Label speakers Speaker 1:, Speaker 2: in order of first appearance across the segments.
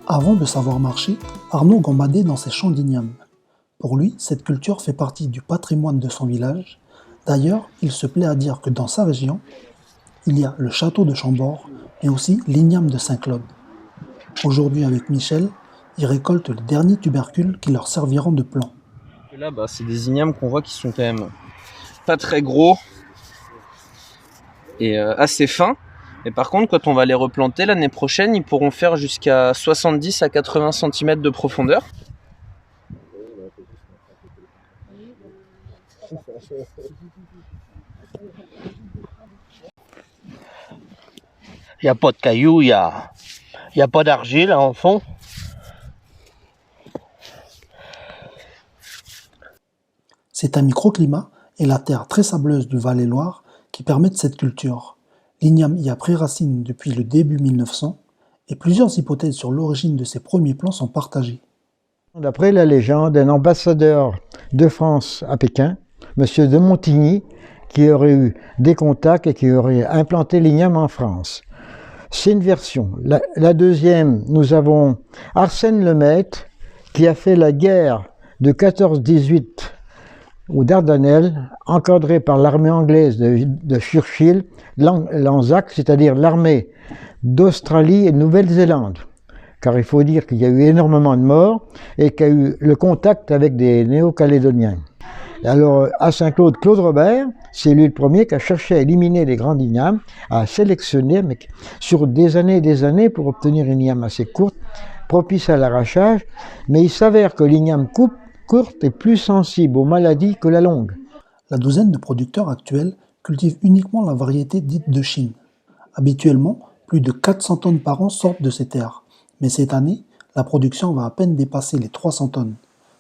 Speaker 1: Avant de savoir marcher, Arnaud gambadait dans ses champs d'igname. Pour lui, cette culture fait partie du patrimoine de son village. D'ailleurs, il se plaît à dire que dans sa région, il y a le château de Chambord, mais aussi l'igname de Saint-Claude. Aujourd'hui, avec Michel, ils récoltent les derniers tubercules qui leur serviront de plan.
Speaker 2: Et là, c'est des ignames qu'on voit qui sont quand même pas très gros et assez fins. Et par contre, quand on va les replanter l'année prochaine, ils pourront faire jusqu'à 70 à 80 cm de profondeur.
Speaker 3: Il n'y a pas de cailloux, il y a pas d'argile en fond.
Speaker 1: C'est un microclimat et la terre très sableuse du Val-et-Loire qui permettent cette culture. L'igname y a pris racine depuis le début 1900 et plusieurs hypothèses sur l'origine de ses premiers plants sont partagées.
Speaker 4: D'après la légende, un ambassadeur de France à Pékin, M. de Montigny, qui aurait eu des contacts et qui aurait implanté l'igname en France. C'est une version. La deuxième, nous avons Arsène Lemaître, qui a fait la guerre de 14-18 aux Dardanelles, encadré par l'armée anglaise de Churchill, l'ANZAC, c'est-à-dire l'armée d'Australie et de Nouvelle-Zélande. Car il faut dire qu'il y a eu énormément de morts et qu'il y a eu le contact avec des Néo-Calédoniens. Alors, à Saint-Claude, Claude Robert, c'est lui le premier qui a cherché à éliminer les grands ignames, à sélectionner mais sur des années et des années pour obtenir une igname assez courte, propice à l'arrachage, mais il s'avère que l'igname courte est plus sensible aux maladies que la longue.
Speaker 1: La douzaine de producteurs actuels cultivent uniquement la variété dite de Chine. Habituellement, plus de 400 tonnes par an sortent de ces terres. Mais cette année, la production va à peine dépasser les 300 tonnes,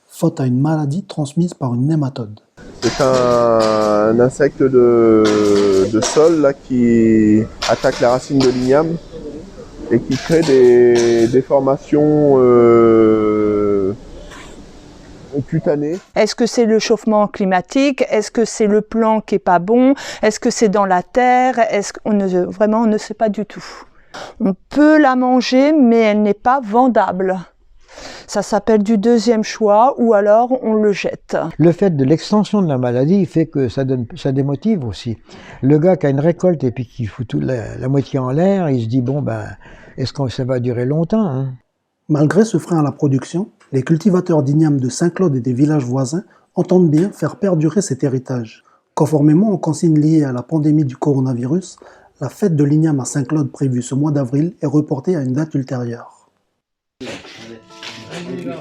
Speaker 1: faute à une maladie transmise par une nématode.
Speaker 5: C'est un insecte de sol là, qui attaque la racine de l'igname et qui crée des déformations cutanées.
Speaker 6: Est-ce que c'est le chauffement climatique? Est-ce que c'est le plan qui est pas bon? Est-ce que c'est dans la terre? Vraiment, on ne sait pas du tout. On peut la manger, mais elle n'est pas vendable. Ça s'appelle du deuxième choix, ou alors on le jette.
Speaker 4: Le fait de l'extension de la maladie fait que ça démotive aussi. Le gars qui a une récolte et puis qui fout la moitié en l'air, il se dit est-ce que ça va durer longtemps, hein?
Speaker 1: Malgré ce frein à la production, les cultivateurs d'igname de Saint-Claude et des villages voisins entendent bien faire perdurer cet héritage. Conformément aux consignes liées à la pandémie du coronavirus, la fête de l'igname à Saint-Claude prévue ce mois d'avril est reportée à une date ultérieure.
Speaker 3: Allez, là,